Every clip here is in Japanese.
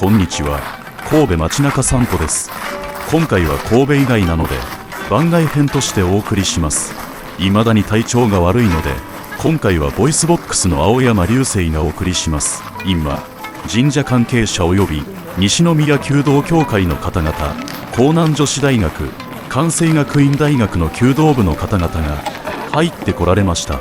こんにちは、神戸街中散歩です。今回は神戸以外なので番外編としてお送りします。未だに体調が悪いので今回はボイスボックスの青山流星がお送りします。今神社関係者及び西宮弓道協会の方々、江南女子大学関西学院大学の弓道部の方々が入ってこられました。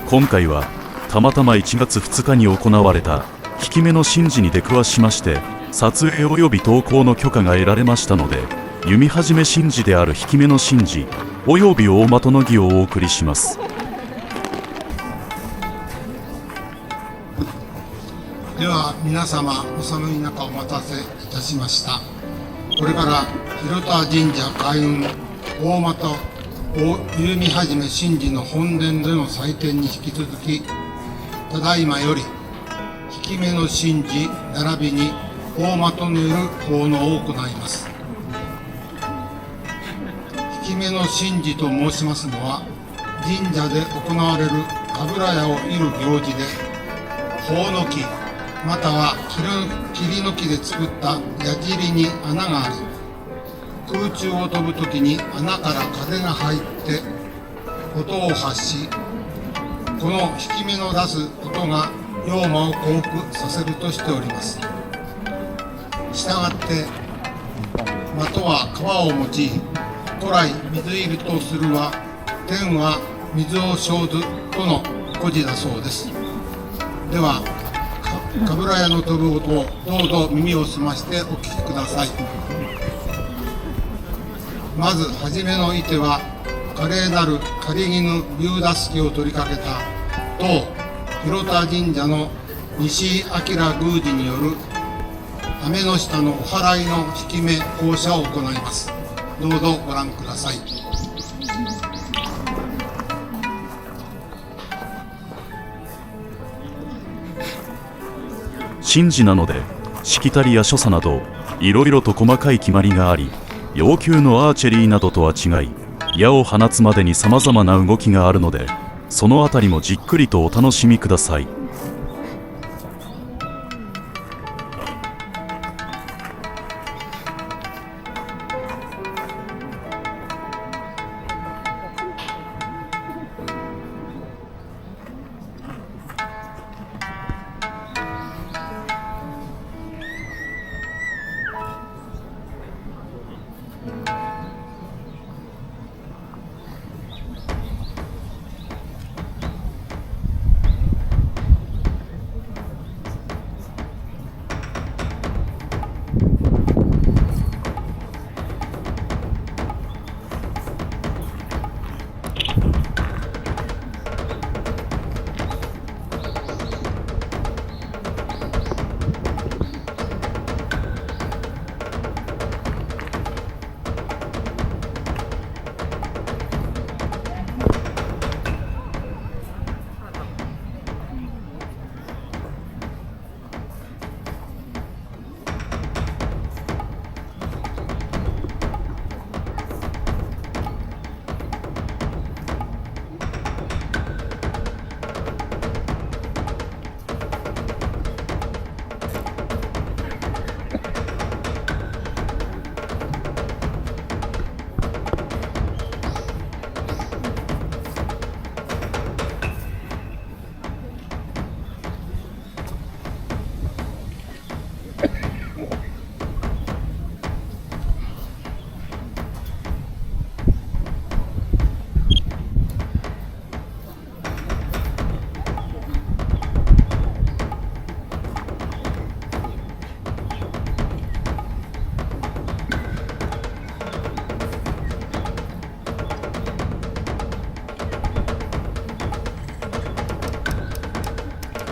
今回はたまたま1月2日に行われた引き目の神事に出くわしまして、撮影及び投稿の許可が得られましたので、弓始め神事である引き目の神事及び大的の儀をお送りします。では皆様、お寒い中お待たせいたしました。これから広田神社開運大的弓始め神事の本殿での祭典に引き続き、ただいまより引き目の神事並びに大的による奉納を行います。引き目の神事と申しますのは、神社で行われる神楽屋を射る行事で、ほおの木または桐の木で作った矢尻に穴があり、空中を飛ぶときに穴から風が入って音を発し、この引き目の出す音が妖魔を降伏させるとしております。したがって的は川を用い、古来水入りとするは天は水を生ずとの故事だそうです。では神楽屋の飛ぶ音をどうぞ耳を澄ましてお聞きください。まずはじめの一手は、華麗なる狩絹竜打すきを取りかけた当広田神社の西井明宮司による雨の下のお祓いの引き目講射を行います。どうぞご覧ください。神事なのでしきたりや所作などいろいろと細かい決まりがあり、要求のアーチェリーなどとは違い、矢を放つまでに様々な動きがあるので、そのあたりもじっくりとお楽しみください。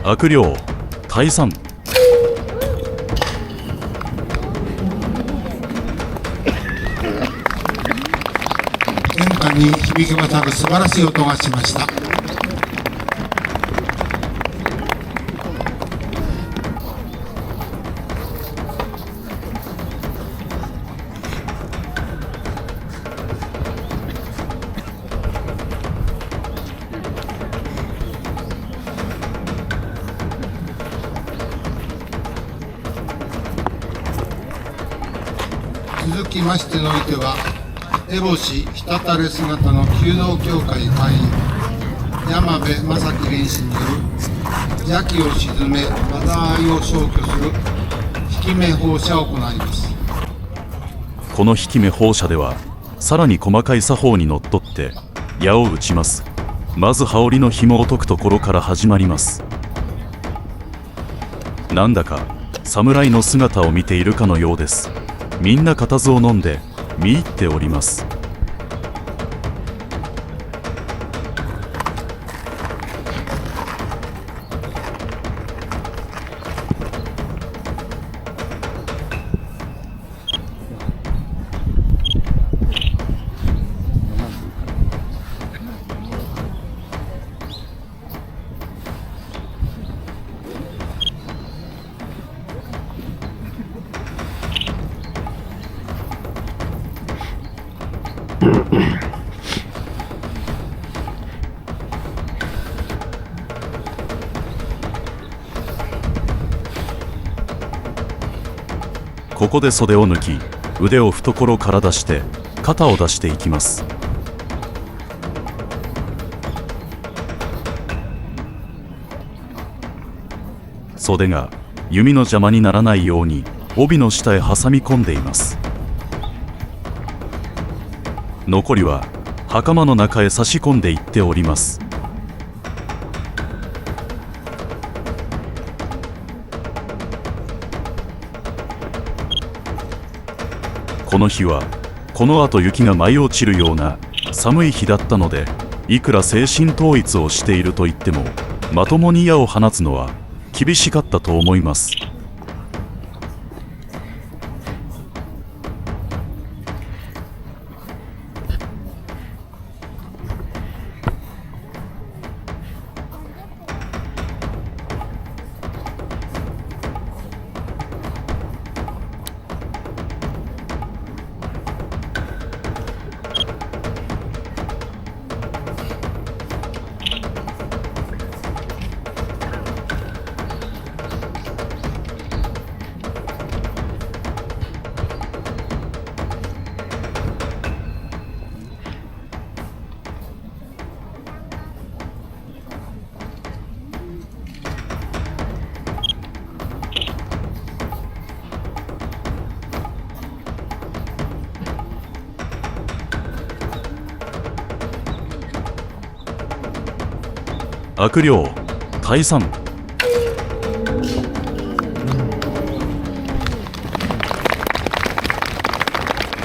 悪霊退散。天下に響き渡る素晴らしい音がしました。続きましてのおいては、烏帽子滴れ姿の弓道協会会員山部正樹連士による邪気を鎮め災いを消去する引き目放射を行います。この引き目放射ではさらに細かい作法にのっとって矢を打ちます。まず羽織の紐を解くところから始まります。なんだか侍の姿を見ているかのようです。みんな固唾を飲んで見入っております。ここで袖を抜き、腕を懐から出して肩を出していきます。袖が弓の邪魔にならないように帯の下へ挟み込んでいます。残りは袴の中へ差し込んでいっております。この日はこの後雪が舞い落ちるような寒い日だったので、いくら精神統一をしていると言ってもまともに矢を放つのは厳しかったと思います。悪霊退散。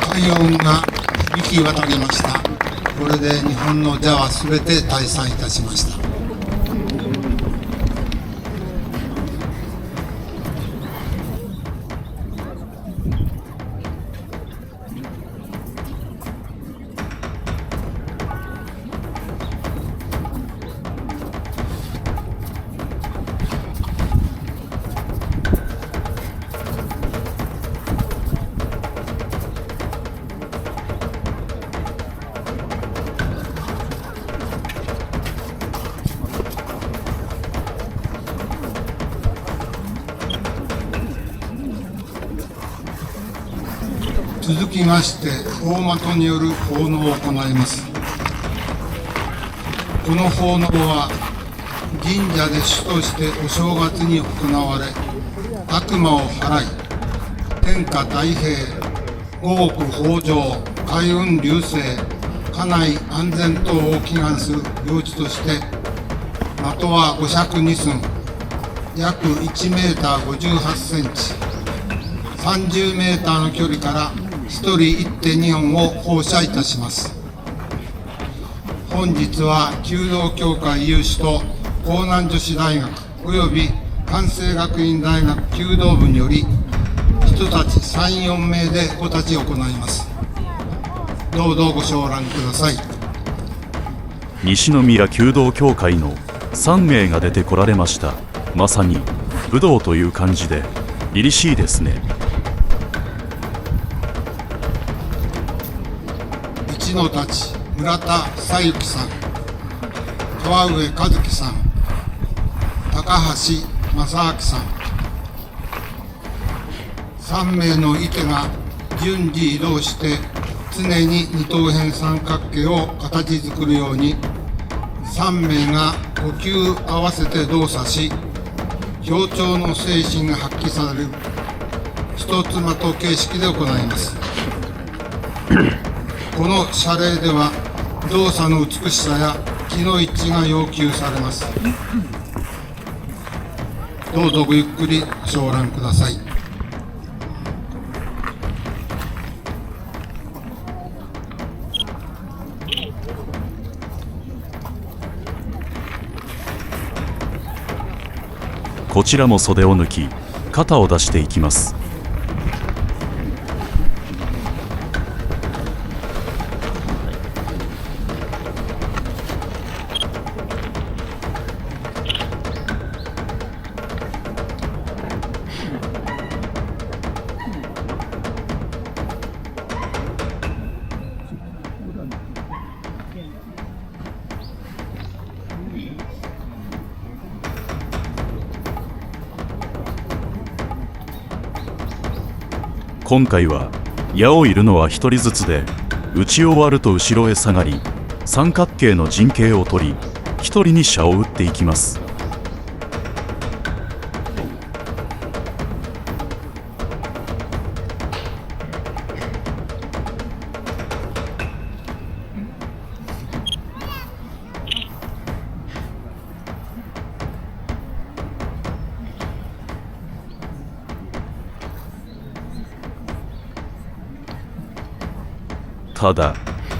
快音が響き渡りました。これで日本の邪はすべて退散いたしました。続きまして大的による奉納を行います。この奉納は神社で主としてお正月に行われ、悪魔を払い天下太平、五穀豊穣、開運隆盛、家内安全等を祈願する行事として、的は5尺2寸、約1メーター58センチ、30メーターの距離から1人 1.2 本を放射いたします。本日は弓道協会有志と江南女子大学および関西学院大学弓道部により人たち 3,4 名でお立ち行います。どうぞご賞覧ください。西宮弓道協会の3名が出てこられました。まさに武道という感じで凛々しいですね。一の太刀村田久之さん、川上和樹さん、高橋正明さん、3名の池が順次移動して常に二等辺三角形を形作るように3名が呼吸合わせて動作し、協調の精神が発揮される一つ的形式で行います。この謝礼では動作の美しさや気の一致が要求されます。どうぞごゆっくりご覧ください。こちらも袖を抜き肩を出していきます。今回は矢を射るのは一人ずつで、打ち終わると後ろへ下がり三角形の陣形を取り一人に射を打っていきます。ただ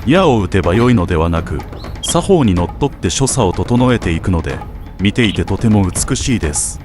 矢を打てばよいのではなく、作法にのっとって所作を整えていくので、見ていてとても美しいです。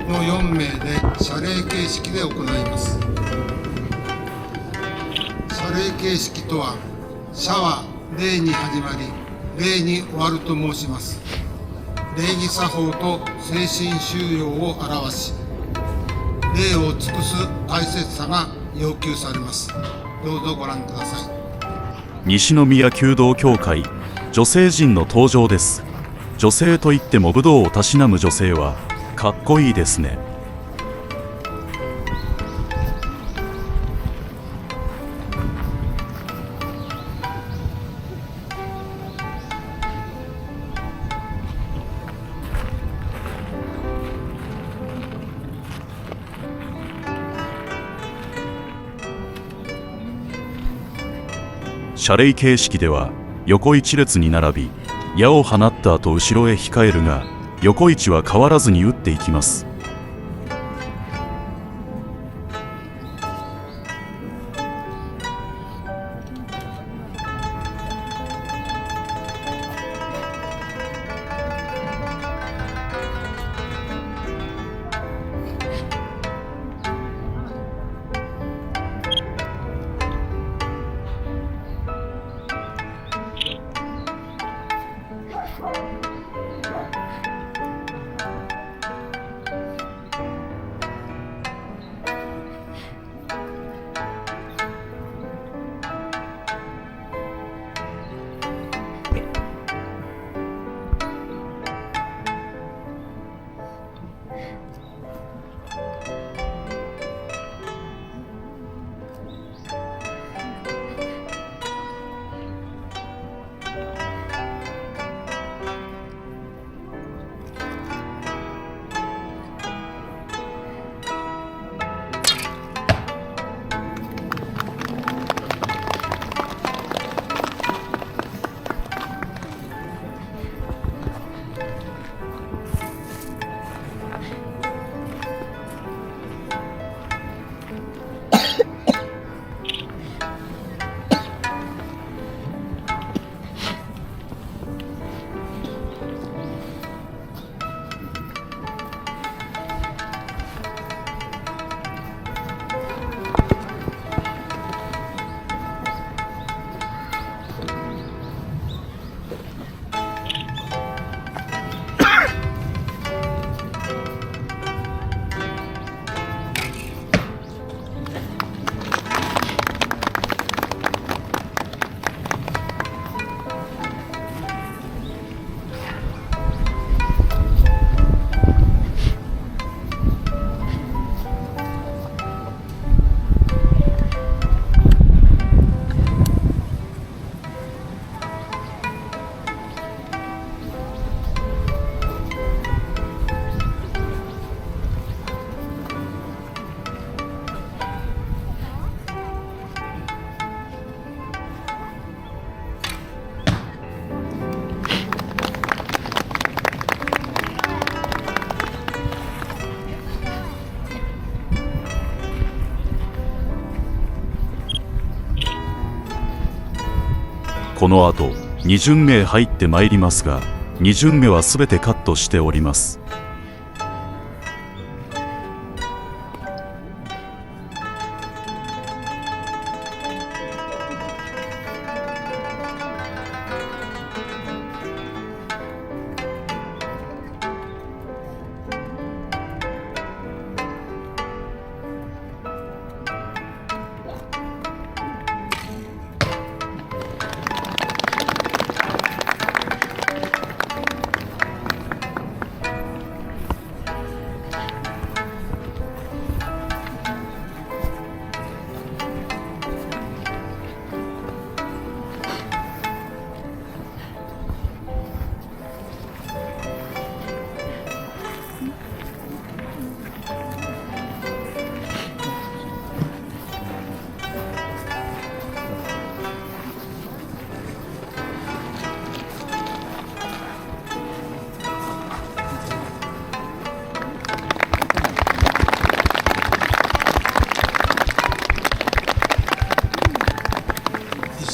の4名で謝礼形式で行います。謝礼形式とは、謝は礼に始まり、礼に終わると申します。礼儀作法と精神修養を表し、礼を尽くす大切さが要求されます。どうぞご覧ください。西宮弓道協会、女性陣の登場です。女性といっても武道をたしなむ女性はかっこいいですね。謝礼形式では横一列に並び、矢を放った後後ろへ控えるが、横一は変わらずに打っていきます。この後2巡目へ入ってまいりますが、2巡目はすべてカットしております。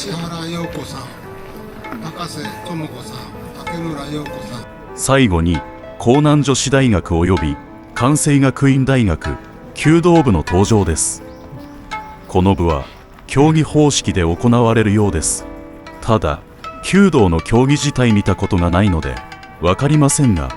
石原陽子さん、高瀬智子さん、竹村陽子さん。最後に江南女子大学及び関西学院大学弓道部の登場です。この部は競技方式で行われるようです。ただ弓道の競技自体見たことがないので分かりませんが、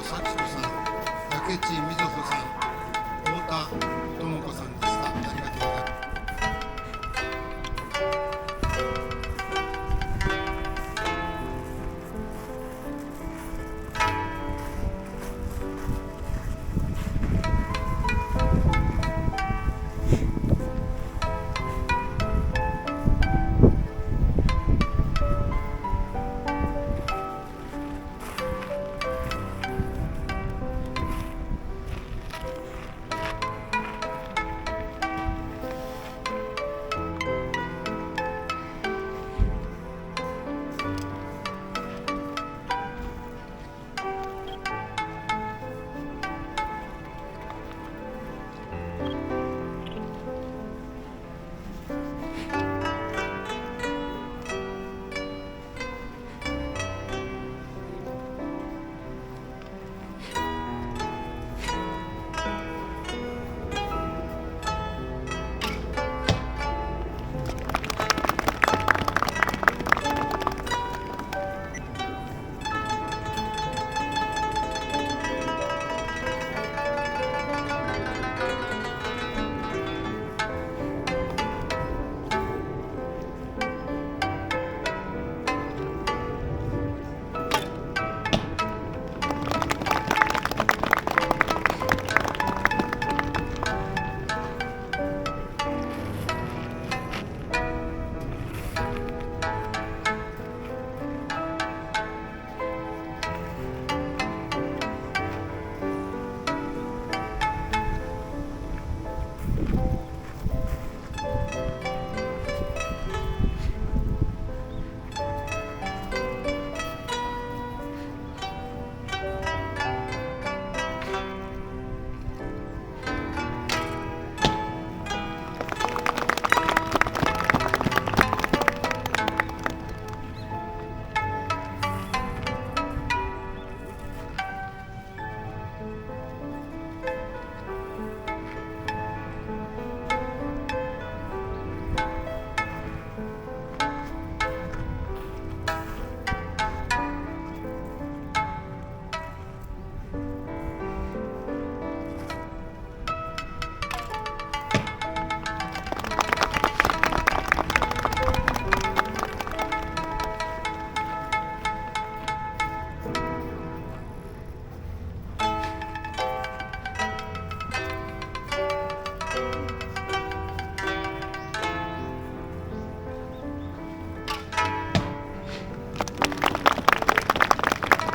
咲子さん、竹地美津穂さん、太田智子さんでした。ありがとうございます。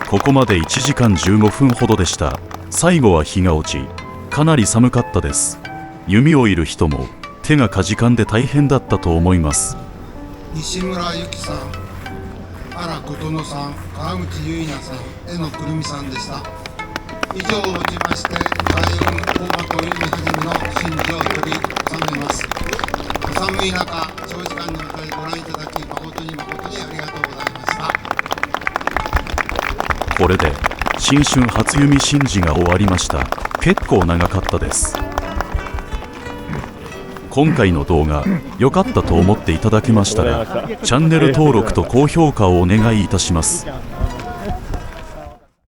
ここまで1時間15分ほどでした。最後は日が落ち、かなり寒かったです。弓を射る人も手がかじかんで大変だったと思います。西村由紀さん、原琴乃さん、川口結菜さん、江野くるみさんでした。以上をもちまして開運大箱弓はじめの神事を取り収めます。お寒い中、長時間にわたりご覧いただき誠にありがとうございました。これで新春初弓神事が終わりました。結構長かったです。今回の動画良かったと思っていただけましたらチャンネル登録と高評価をお願いいたします。